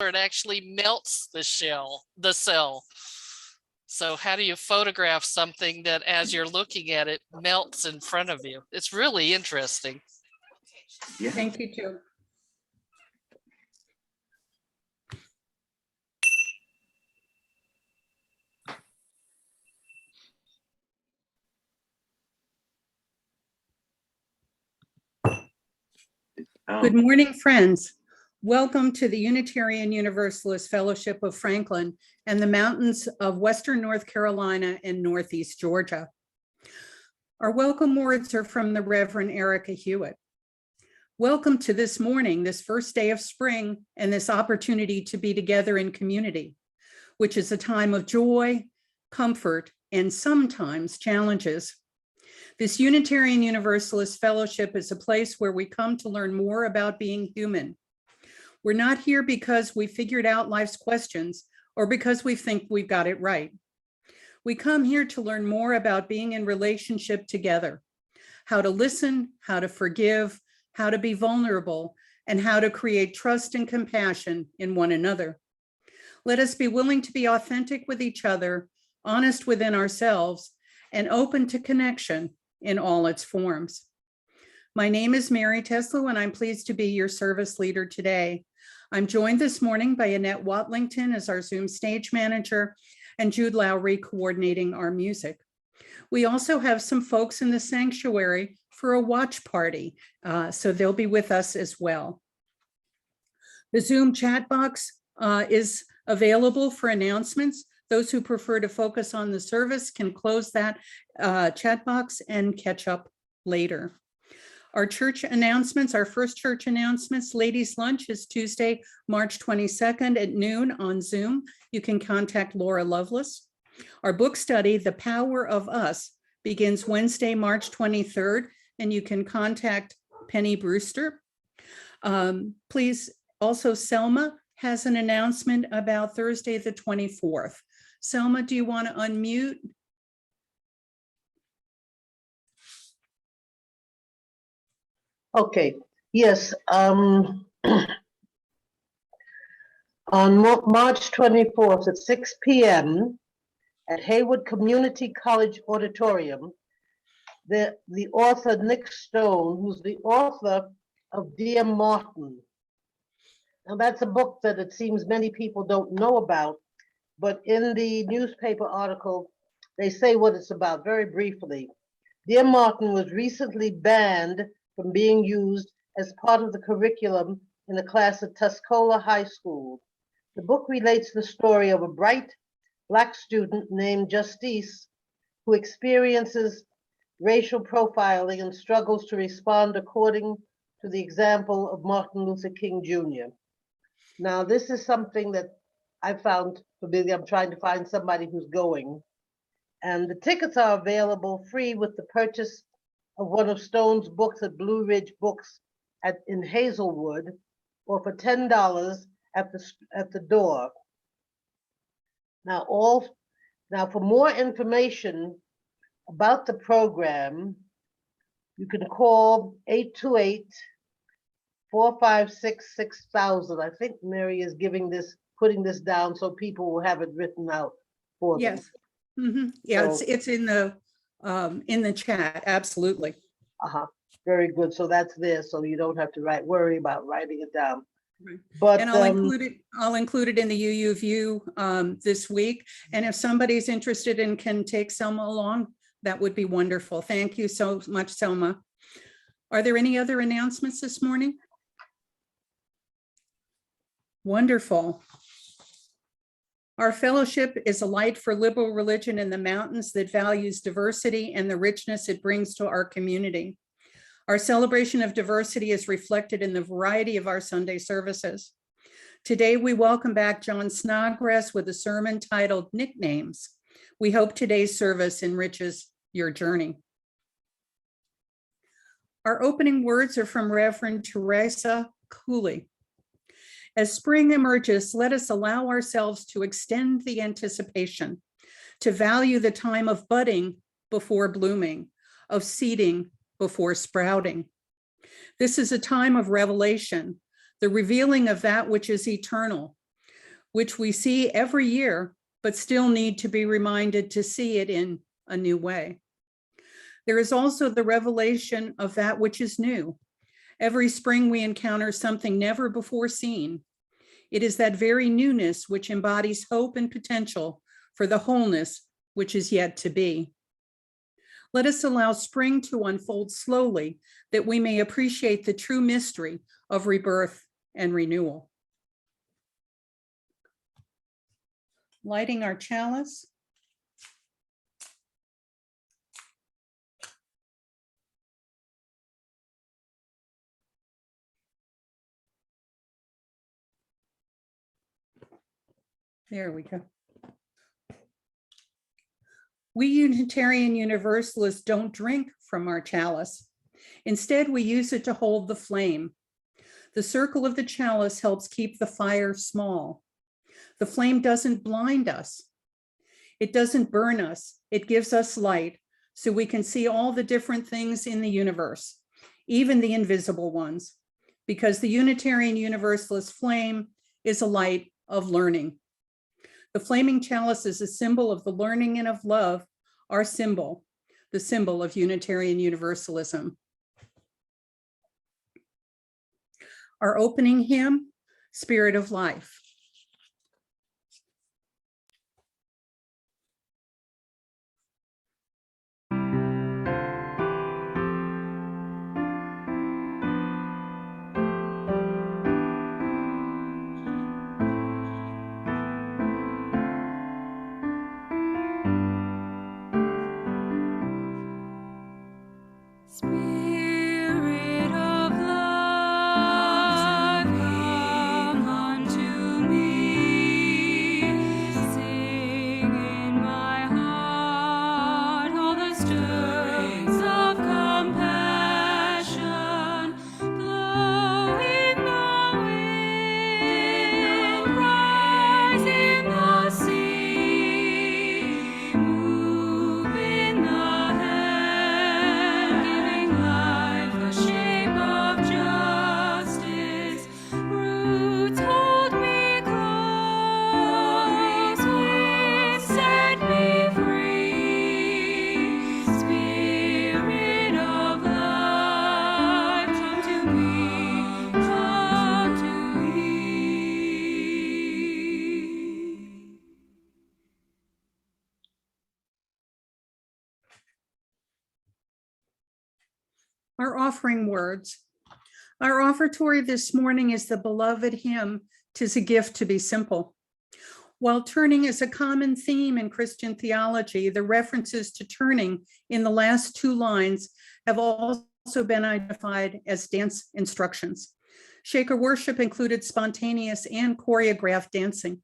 it actually melts the cell. So how do you photograph something that as you're looking at it melts in front of you? It's really interesting. Yeah. Thank you, Joe. Good morning, friends. Welcome to the Unitarian Universalist Fellowship of Franklin and the mountains of Western North Carolina and Northeast Georgia. Our welcome words are from the Reverend Erica Hewitt. Welcome to this morning, this first day of spring, and this opportunity to be together in community, which is a time of joy, comfort, and sometimes challenges. This Unitarian Universalist Fellowship is a place where we come to learn more about being human. We're not here because we figured out life's questions or because we think we've got it right. We come here to learn more about being in relationship together, how to listen, how to forgive, how to be vulnerable, and how to create trust and compassion in one another. Let us be willing to be authentic with each other, honest within ourselves, and open to connection in all its forms. My name is Mary Teslow, and I'm pleased to be your service leader today. I'm joined this morning by Annette Watlington as our Zoom stage manager and Jude Lowery coordinating our music. We also have some folks in the sanctuary for a watch party, so they'll be with us as well. The Zoom chat box is available for announcements. Those who prefer to focus on the service can close that chat box and catch up later. Our church announcements, our first church announcements, Ladies' Lunch is Tuesday, March 22nd at noon on Zoom. You can contact Laura Lovelace. Our book study, The Power of Us, begins Wednesday, March 23rd, and you can contact Penny Brewster. Please, also Selma has an announcement about Thursday, the 24th. Selma, do you want to unmute? Okay, yes. On March 24th at 6 p.m. at Haywood Community College Auditorium, the author Nick Stone, who's the author of Dear Martin. Now that's a book that it seems many people don't know about, but in the newspaper article, they say what it's about very briefly. Dear Martin was recently banned from being used as part of the curriculum in a class at Tuscola High School. The book relates the story of a bright Black student named Justice who experiences racial profiling and struggles to respond according to the example of Martin Luther King Jr. Now, this is something that I found familiar. I'm trying to find somebody who's going. And the tickets are available free with the purchase of one of Stone's books at Blue Ridge Books in Hazelwood, or for $10 at the door. Now, for more information about the program, you can call 828-456-6000. I think Mary is putting this down so people will have it written out for them. Yes. Mm-hmm. Yeah, So, it's in the chat. Absolutely. Very good. So that's there, so you don't have to worry about writing it down. Right. But And I'll include it in the UUFF this week. And if somebody's interested and can take Selma along, that would be wonderful. Thank you so much, Selma. Are there any other announcements this morning? Wonderful. Our fellowship is a light for liberal religion in the mountains that values diversity and the richness it brings to our community. Our celebration of diversity is reflected in the variety of our Sunday services. Today, we welcome back John Snodgrass with a sermon titled Nicknames. We hope today's service enriches your journey. Our opening words are from Reverend Teresa Cooley. As spring emerges, let us allow ourselves to extend the anticipation, to value the time of budding before blooming, of seeding before sprouting. This is a time of revelation, the revealing of that which is eternal, which we see every year, but still need to be reminded to see it in a new way. There is also the revelation of that which is new. Every spring we encounter something never before seen. It is that very newness which embodies hope and potential for the wholeness which is yet to be. Let us allow spring to unfold slowly, that we may appreciate the true mystery of rebirth and renewal. Lighting our chalice. There we go. We Unitarian Universalists don't drink from our chalice. Instead, we use it to hold the flame. The circle of the chalice helps keep the fire small. The flame doesn't blind us. It doesn't burn us. It gives us light so we can see all the different things in the universe, even the invisible ones, because the Unitarian Universalist flame is a light of learning. The flaming chalice is a symbol of the learning and of love, our symbol, the symbol of Unitarian Universalism. Our opening hymn, Spirit of Life. Spirit of love, come unto me. Sing in my heart all the stirrings of compassion. Blow in the wind, rise in the sea, move in the shape of justice. Roots hold me close, winds set me free. Spirit of life, come to me, come to me. Our offering words. Our offertory this morning is the beloved hymn, "'Tis a Gift to be Simple." While turning is a common theme in Christian theology, the references to turning in the last two lines have also been identified as dance instructions. Shaker worship included spontaneous and choreographed dancing.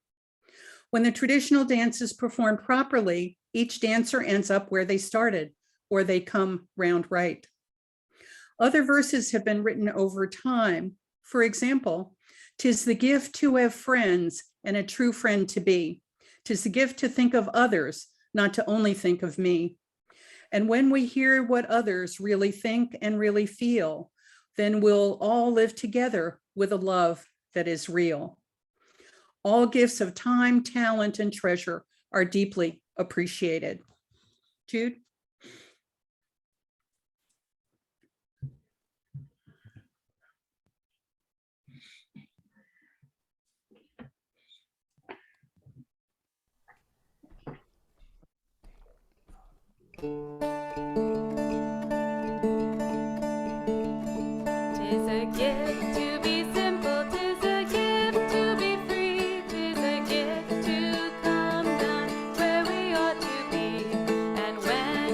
When the traditional dance is performed properly, each dancer ends up where they started, or they come round right. Other verses have been written over time. For example, "'Tis the gift to have friends and a true friend to be. 'Tis the gift to think of others, not to only think of me. And when we hear what others really think and really feel, then we'll all live together with a love that is real. All gifts of time, talent, and treasure are deeply appreciated." Jude? Tis a gift to be simple, tis a gift to be free, tis a gift to come down where we ought to be. And when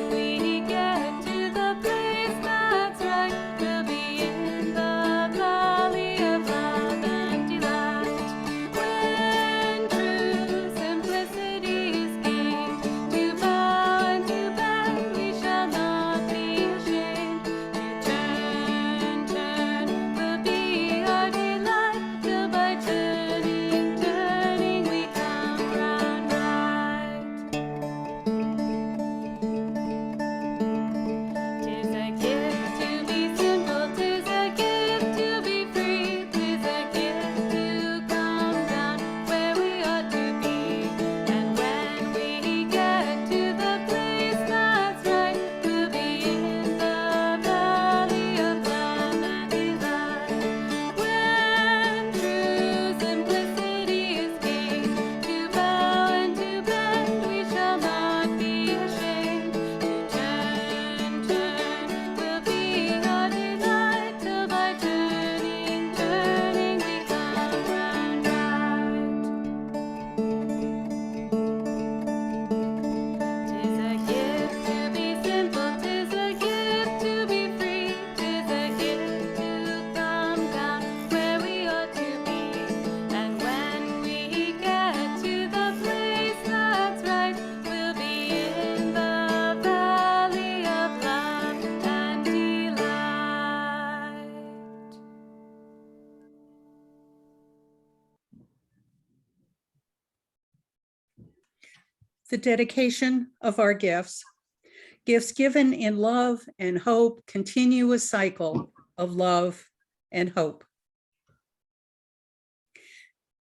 the dedication of our gifts. Gifts given in love and hope continue a cycle of love and hope.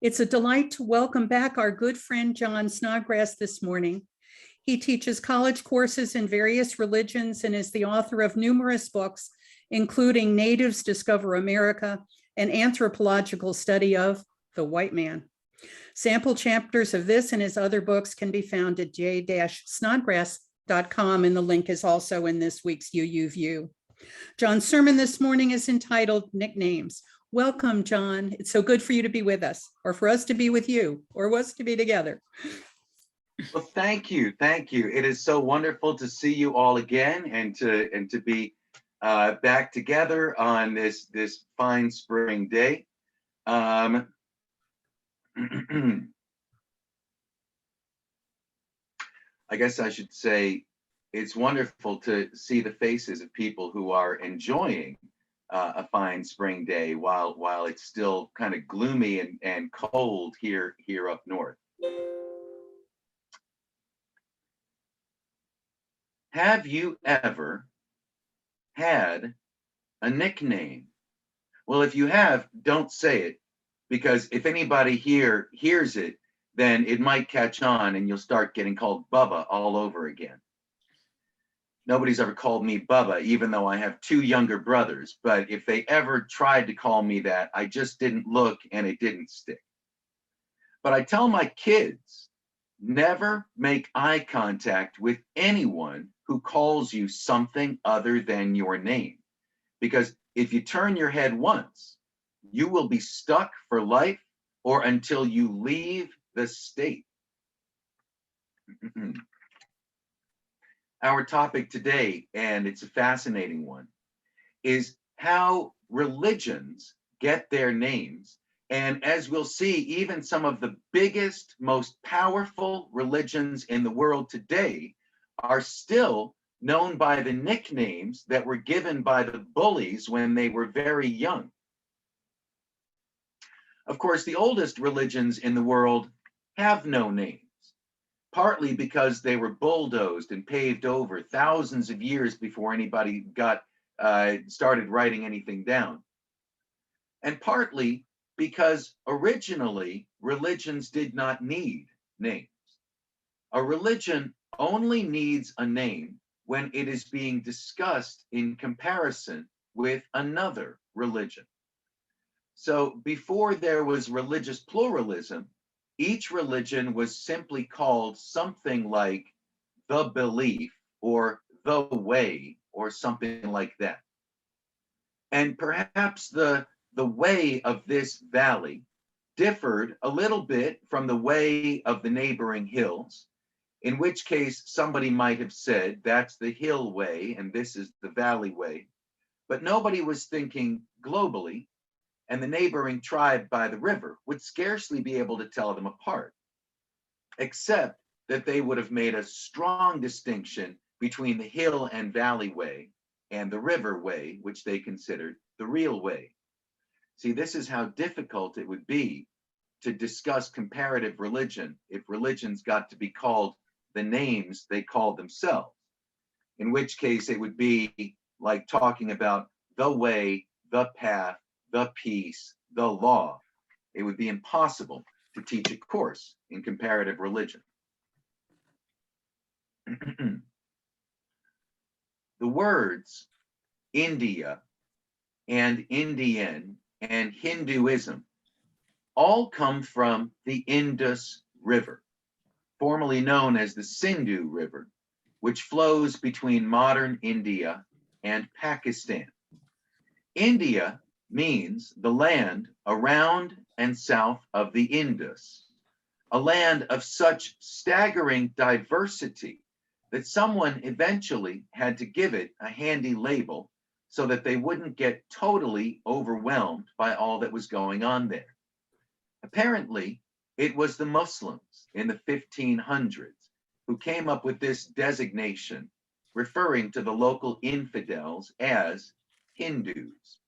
It's a delight to welcome back our good friend John Snodgrass this morning. He teaches college courses in various religions and is the author of numerous books, including Natives Discover America, an anthropological study of the white man. Sample chapters of this and his other books can be found at j-snodgrass.com, and the link is also in this week's UUView. John's sermon this morning is entitled Nicknames. Welcome, John. It's so good for you to be with us, or for us to be with you, or us to be together. Well, thank you. Thank you. It is so wonderful to see you all again and to be back together on this fine spring day. I guess I should say it's wonderful to see the faces of people who are enjoying a fine spring day while it's still kind of gloomy and cold here up north. Have you ever had a nickname? Well, if you have, don't say it, because if anybody here hears it, then it might catch on and you'll start getting called Bubba all over again. Nobody's ever called me Bubba, even though I have two younger brothers. But if they ever tried to call me that, I just didn't look and it didn't stick. But I tell my kids, never make eye contact with anyone who calls you something other than your name. Because if you turn your head once, you will be stuck for life or until you leave the state. Our topic today, and it's a fascinating one, is how religions get their names. And as we'll see, even some of the biggest, most powerful religions in the world today are still known by the nicknames that were given by the bullies when they were very young. Of course, the oldest religions in the world have no names, partly because they were bulldozed and paved over thousands of years before anybody started writing anything down. And partly because originally religions did not need names. A religion only needs a name when it is being discussed in comparison with another religion. So before there was religious pluralism, each religion was simply called something like the belief or the way or something like that. And perhaps the way of this valley differed a little bit from the way of the neighboring hills, in which case somebody might have said that's the hill way and this is the valley way. But nobody was thinking globally, and the neighboring tribe by the river would scarcely be able to tell them apart, except that they would have made a strong distinction between the hill and valley way and the river way, which they considered the real way. See, this is how difficult it would be to discuss comparative religion if religions got to be called the names they called themselves, in which case it would be like talking about the way, the path, the peace, the law. It would be impossible to teach a course in comparative religion. The words India and Indian and Hinduism all come from the Indus River, formerly known as the Sindhu River, which flows between modern India and Pakistan. India means the land around and south of the Indus, a land of such staggering diversity that someone eventually had to give it a handy label so that they wouldn't get totally overwhelmed by all that was going on there. Apparently, it was the Muslims in the 1500s who came up with this designation, referring to the local infidels as Hindus.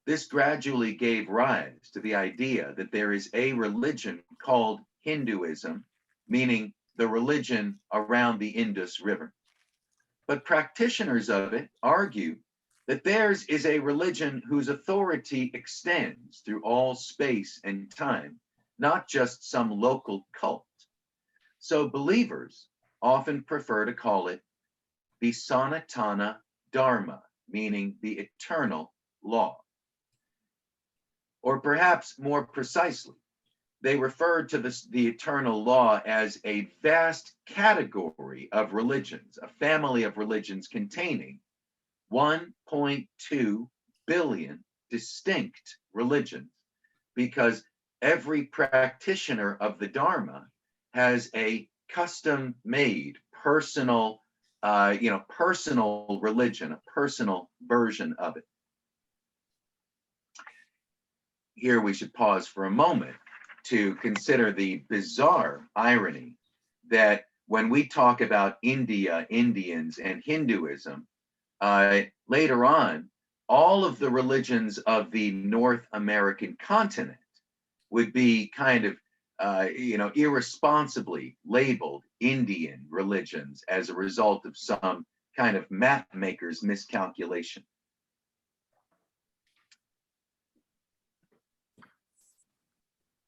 This gradually gave rise to the idea that there is a religion called Hinduism, meaning the religion around the Indus River. But practitioners of it argue that theirs is a religion whose authority extends through all space and time, not just some local cult. So believers often prefer to call it the Sanatana Dharma, meaning the eternal law. Or perhaps more precisely, they referred to the eternal law as a vast category of religions, a family of religions containing 1.2 billion distinct religions, because every practitioner of the Dharma has a custom-made personal, personal religion, a personal version of it. Here we should pause for a moment to consider the bizarre irony that when we talk about India, Indians, and Hinduism, later on, all of the religions of the North American continent would be kind of, irresponsibly labeled Indian religions as a result of some kind of map maker's miscalculation.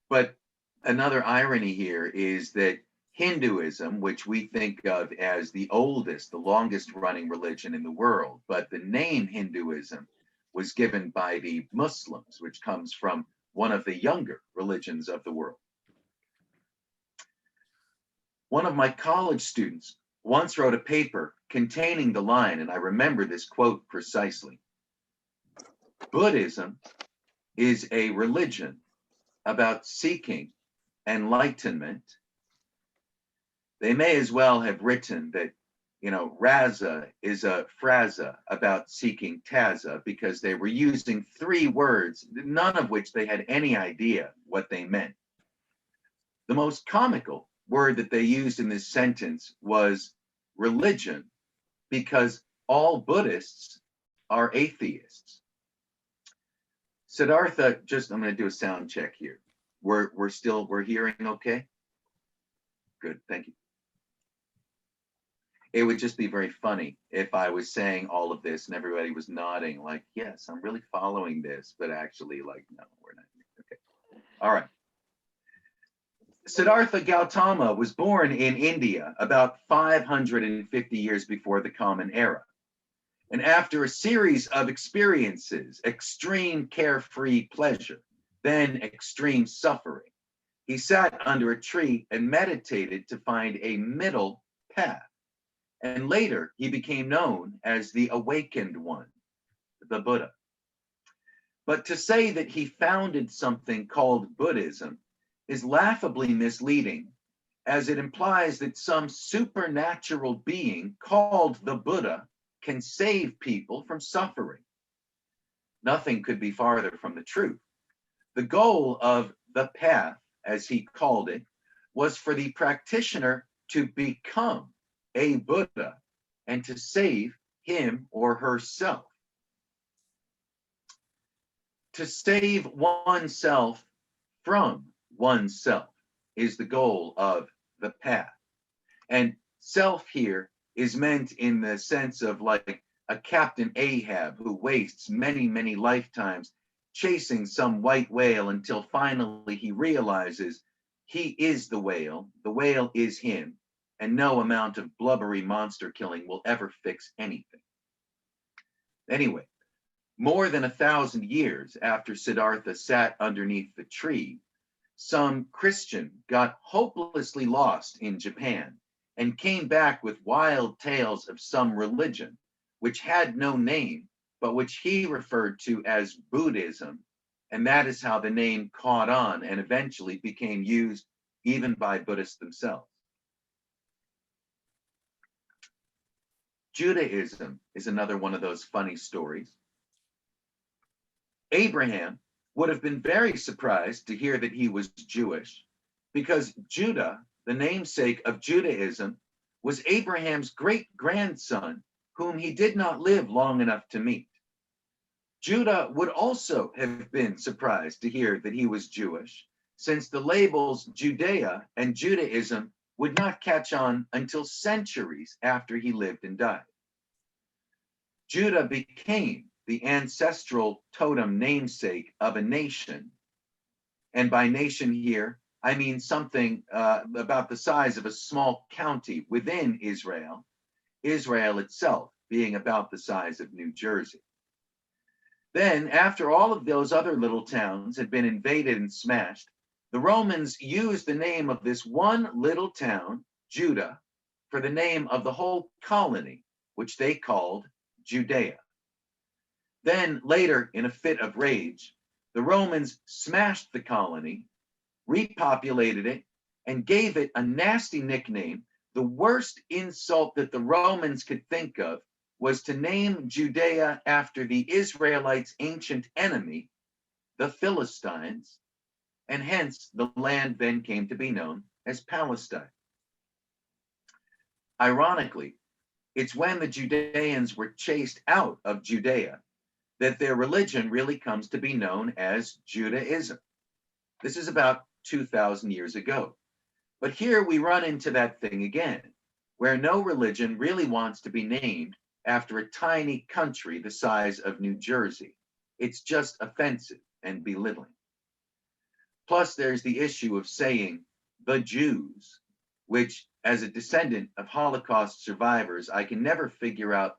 But another irony here is that Hinduism, which we think of as the oldest, the longest running religion in the world, but the name Hinduism was given by the Muslims, which comes from one of the younger religions of the world. One of my college students once wrote a paper containing the line, and I remember this quote precisely: Buddhism is a religion about seeking enlightenment. They may as well have written that, Raza is a fraza about seeking taza, because they were using three words, none of which they had any idea what they meant. The most comical word that they used in this sentence was religion, because all Buddhists are atheists. Siddhartha, I'm going to do a sound check here. We're hearing okay? Good, thank you. It would just be very funny if I was saying all of this and everybody was nodding like, yes, I'm really following this, but actually like, no, we're not. Okay, all right. Siddhartha Gautama was born in India about 550 years before the Common Era. And after a series of experiences, extreme carefree pleasure, then extreme suffering, he sat under a tree and meditated to find a middle path. And later he became known as the Awakened One, the Buddha. But to say that he founded something called Buddhism is laughably misleading, as it implies that some supernatural being called the Buddha can save people from suffering. Nothing could be farther from the truth. The goal of the path, as he called it, was for the practitioner to become a Buddha and to save him or herself. To save oneself from oneself is the goal of the path. And self here is meant in the sense of like a Captain Ahab who wastes many, many lifetimes chasing some white whale until finally he realizes he is the whale is him, and no amount of blubbery monster killing will ever fix anything. Anyway, more than 1,000 years after Siddhartha sat underneath the tree, some Christian got hopelessly lost in Japan and came back with wild tales of some religion which had no name, but which he referred to as Buddhism. And that is how the name caught on and eventually became used even by Buddhists themselves. Judaism is another one of those funny stories. Abraham would have been very surprised to hear that he was Jewish, because Judah, the namesake of Judaism, was Abraham's great-grandson, whom he did not live long enough to meet. Judah would also have been surprised to hear that he was Jewish, since the labels Judea and Judaism would not catch on until centuries after he lived and died. Judah became the ancestral totem namesake of a nation. And by nation here, I mean something about the size of a small county within Israel, Israel itself being about the size of New Jersey. Then, after all of those other little towns had been invaded and smashed, the Romans used the name of this one little town, Judah, for the name of the whole colony, which they called Judea. Then later, in a fit of rage, the Romans smashed the colony, repopulated it, and gave it a nasty nickname. The worst insult that the Romans could think of was to name Judea after the Israelites' ancient enemy, the Philistines, and hence the land then came to be known as Palestine. Ironically, it's when the Judeans were chased out of Judea that their religion really comes to be known as Judaism. This is about 2,000 years ago. But here we run into that thing again, where no religion really wants to be named after a tiny country the size of New Jersey. It's just offensive and belittling. Plus, there's the issue of saying the Jews, which, as a descendant of Holocaust survivors, I can never figure out,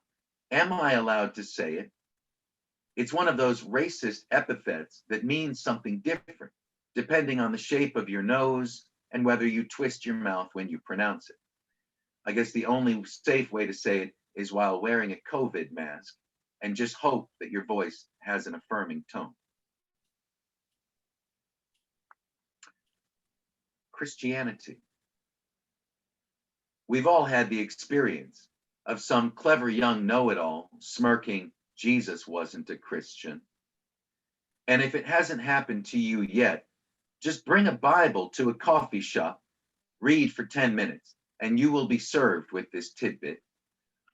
am I allowed to say it? It's one of those racist epithets that means something different, depending on the shape of your nose and whether you twist your mouth when you pronounce it. I guess the only safe way to say it is while wearing a COVID mask, and just hope that your voice has an affirming tone. Christianity. We've all had the experience of some clever young know-it-all smirking, Jesus wasn't a Christian. And if it hasn't happened to you yet, just bring a Bible to a coffee shop, read for 10 minutes, and you will be served with this tidbit.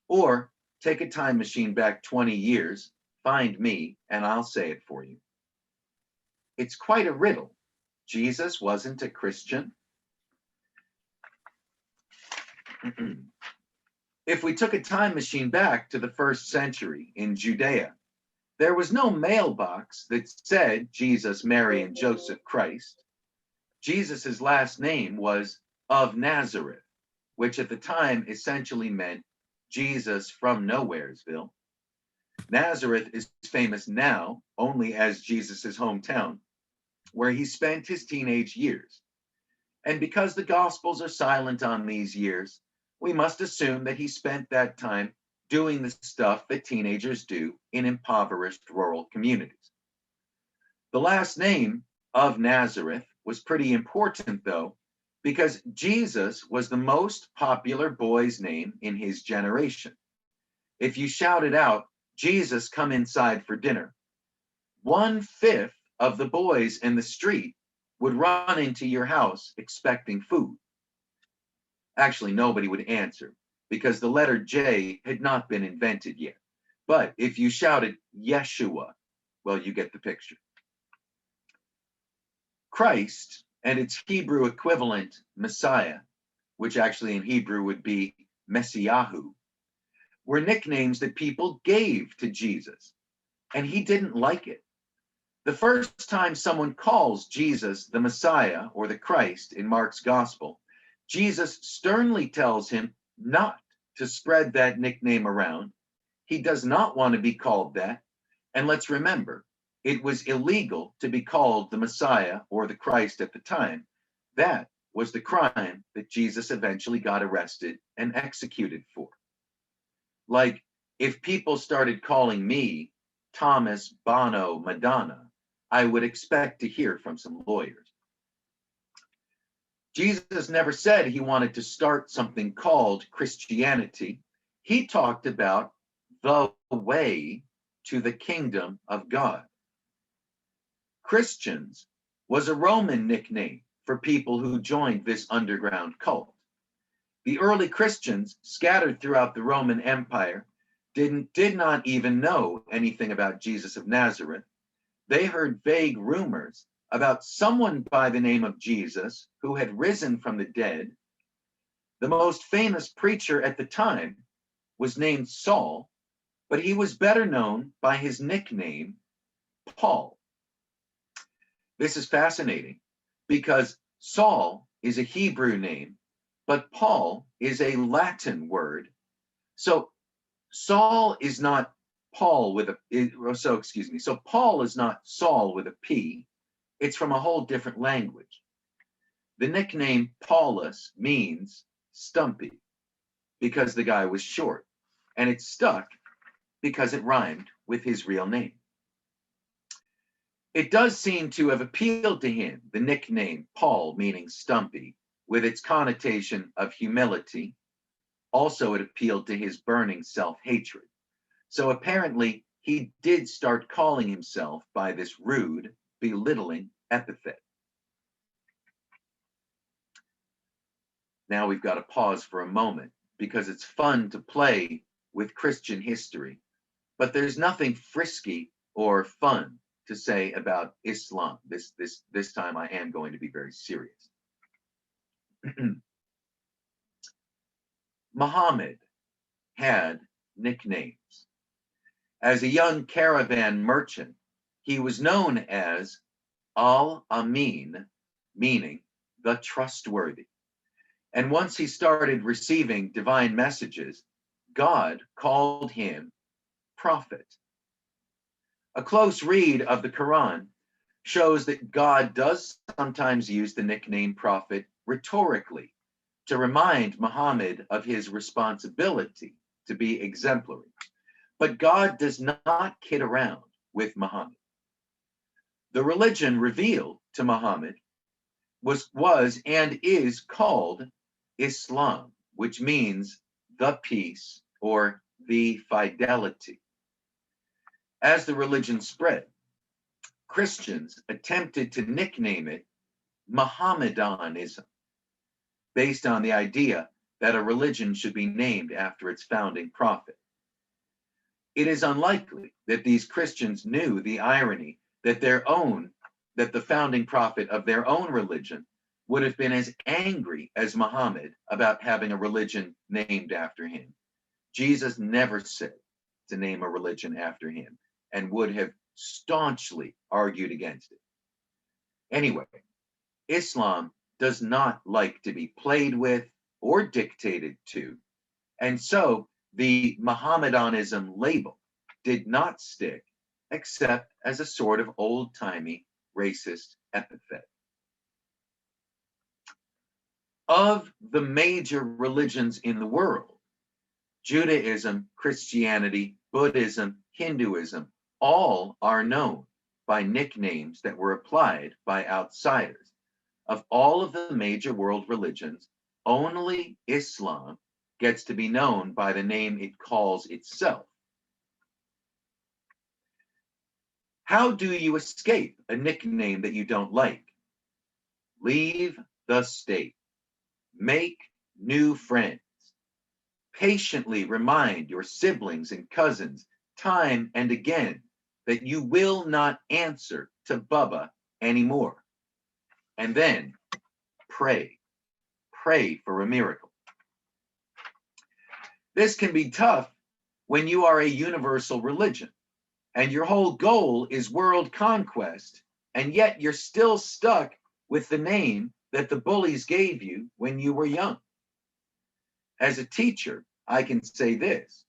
Or take a time machine back 20 years, find me, and I'll say it for you. It's quite a riddle. Jesus wasn't a Christian. If we took a time machine back to the 1st century in Judea, there was no mailbox that said Jesus, Mary, and Joseph Christ. Jesus's last name was of Nazareth, which at the time essentially meant Jesus from Nowheresville. Nazareth is famous now only as Jesus's hometown, where he spent his teenage years. And because the Gospels are silent on these years, we must assume that he spent that time doing the stuff that teenagers do in impoverished rural communities. The last name of Nazareth was pretty important, though, because Jesus was the most popular boy's name in his generation. If you shouted out, Jesus, come inside for dinner, 1/5 of the boys in the street would run into your house expecting food. Actually, nobody would answer because the letter J had not been invented yet. But if you shouted Yeshua, well, you get the picture. Christ and its Hebrew equivalent, Messiah, which actually in Hebrew would be Messiahu, were nicknames that people gave to Jesus, and he didn't like it. The first time someone calls Jesus the Messiah or the Christ in Mark's Gospel, Jesus sternly tells him not to spread that nickname around. He does not want to be called that. And let's remember, it was illegal to be called the Messiah or the Christ at the time. That was the crime that Jesus eventually got arrested and executed for. Like, if people started calling me Thomas Bono Madonna, I would expect to hear from some lawyers. Jesus never said he wanted to start something called Christianity. He talked about the way to the kingdom of God. Christians was a Roman nickname for people who joined this underground cult. The early Christians scattered throughout the Roman Empire did not even know anything about Jesus of Nazareth. They heard vague rumors about someone by the name of Jesus who had risen from the dead, The most famous preacher at the time was named Saul, but he was better known by his nickname, Paul. This is fascinating because Saul is a Hebrew name, but Paul is a Latin word. So Saul is not Paul with a, so Paul is not Saul with a P. It's from a whole different language. The nickname Paulus means stumpy because the guy was short, and it stuck because it rhymed with his real name. It does seem to have appealed to him, the nickname Paul, meaning stumpy, with its connotation of humility. Also, it appealed to his burning self-hatred. So apparently, he did start calling himself by this rude, belittling epithet. Now we've got to pause for a moment because it's fun to play with Christian history, but there's nothing frisky or fun to say about Islam. This time I am going to be very serious. Muhammad had nicknames. As a young caravan merchant, he was known as Al-Amin, meaning the trustworthy. And once he started receiving divine messages, God called him prophet. A close read of the Quran shows that God does sometimes use the nickname prophet rhetorically to remind Muhammad of his responsibility to be exemplary. But God does not kid around with Muhammad. The religion revealed to Muhammad was and is called Islam, which means the peace or the fidelity. As the religion spread, Christians attempted to nickname it Mohammedanism, based on the idea that a religion should be named after its founding prophet. It is unlikely that these Christians knew the irony that the founding prophet of their own religion would have been as angry as Muhammad about having a religion named after him. Jesus never said to name a religion after him and would have staunchly argued against it. Anyway, Islam does not like to be played with or dictated to, and so the Mohammedanism label did not stick except as a sort of old-timey racist epithet. Of the major religions in the world, Judaism, Christianity, Buddhism, Hinduism, all are known by nicknames that were applied by outsiders. Of all of the major world religions, only Islam gets to be known by the name it calls itself. How do you escape a nickname that you don't like? Leave the state. Make new friends. Patiently remind your siblings and cousins time and again that you will not answer to Bubba anymore. And then pray. Pray for a miracle. This can be tough when you are a universal religion and your whole goal is world conquest, and yet you're still stuck with the name that the bullies gave you when you were young. As a teacher, I can say this: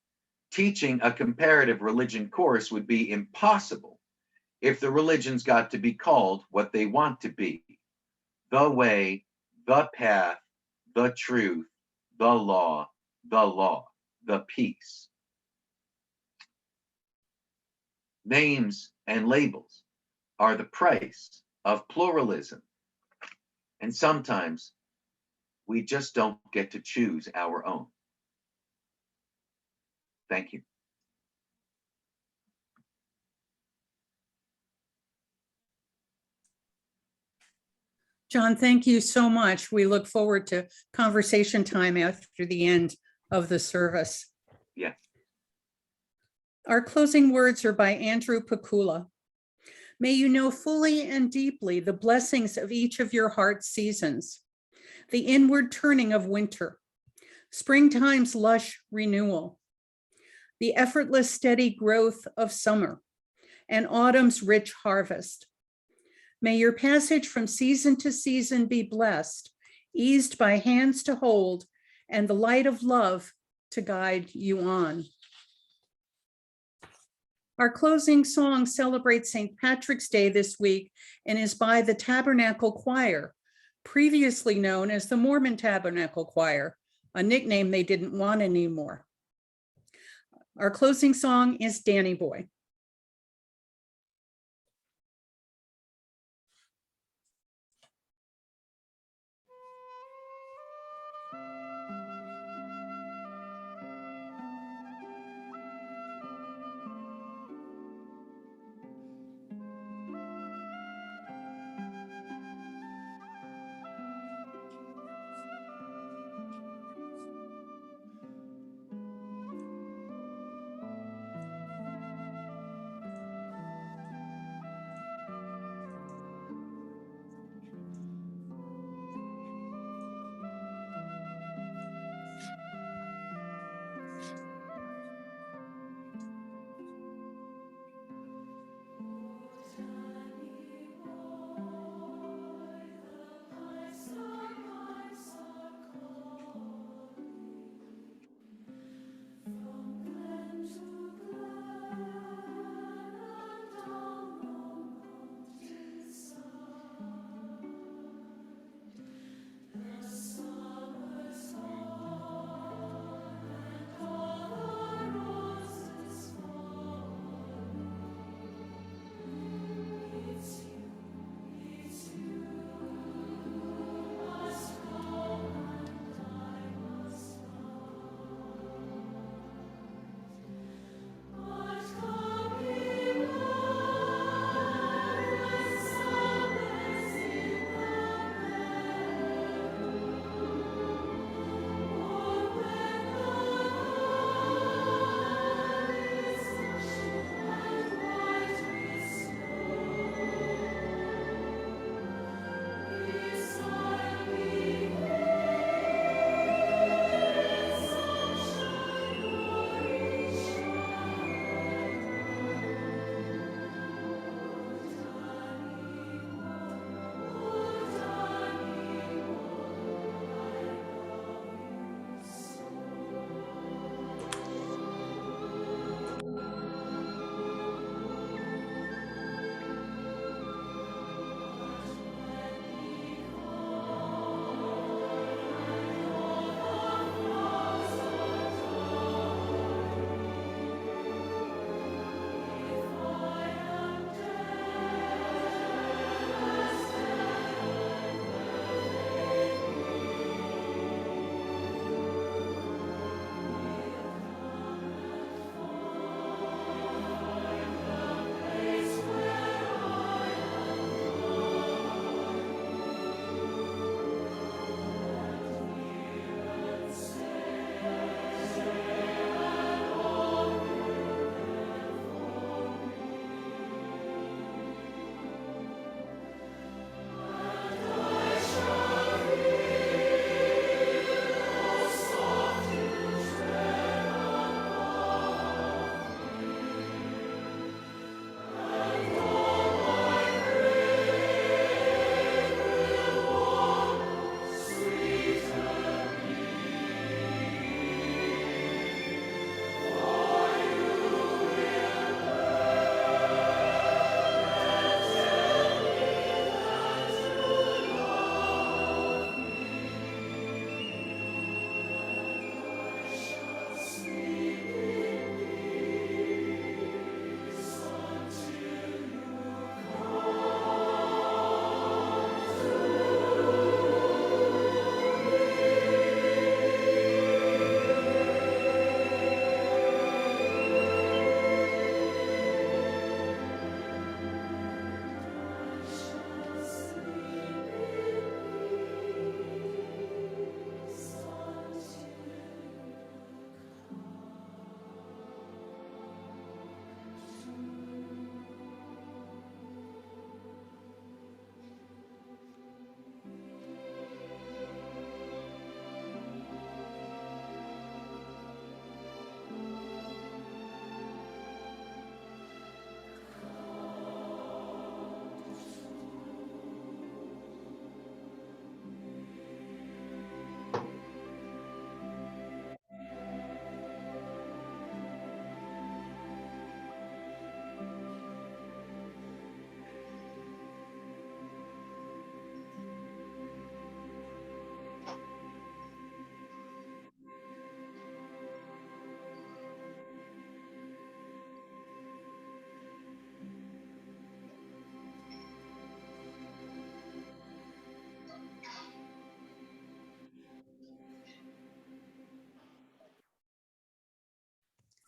teaching a comparative religion course would be impossible if the religions got to be called what they want to be: the way, the path, the truth, the law, the peace. Names and labels are the price of pluralism, and sometimes we just don't get to choose our own. Thank you. John, thank you so much. We look forward to conversation time after the end of the service. Yeah. Our closing words are by Andrew Pakula. May you know fully and deeply the blessings of each of your heart seasons, the inward turning of winter, springtime's lush renewal, the effortless steady growth of summer, and autumn's rich harvest. May your passage from season to season be blessed, eased by hands to hold, and the light of love to guide you on. Our closing song celebrates St. Patrick's Day this week and is by the Tabernacle Choir, previously known as the Mormon Tabernacle Choir, a nickname they didn't want anymore. Our closing song is Danny Boy.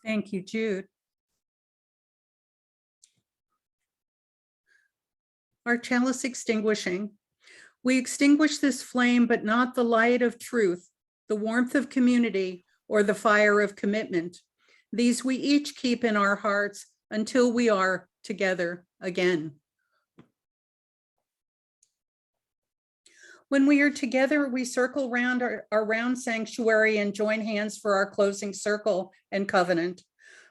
Thank you, Jude. Our chalice extinguishing. We extinguish this flame, but not the light of truth, the warmth of community, or the fire of commitment. These we each keep in our hearts until we are together again. When we are together, we circle around our round sanctuary and join hands for our closing circle and covenant.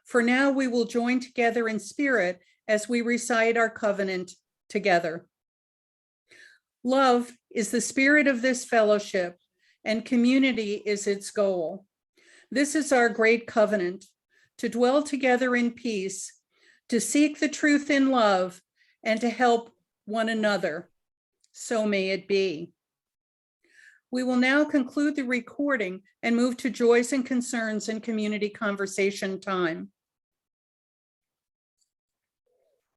For now, we will join together in spirit as we recite our covenant together. Love is the spirit of this fellowship, and community is its goal. This is our great covenant, to dwell together in peace, to seek the truth in love, and to help one another. So may it be. We will now conclude the recording and move to joys and concerns and community conversation time.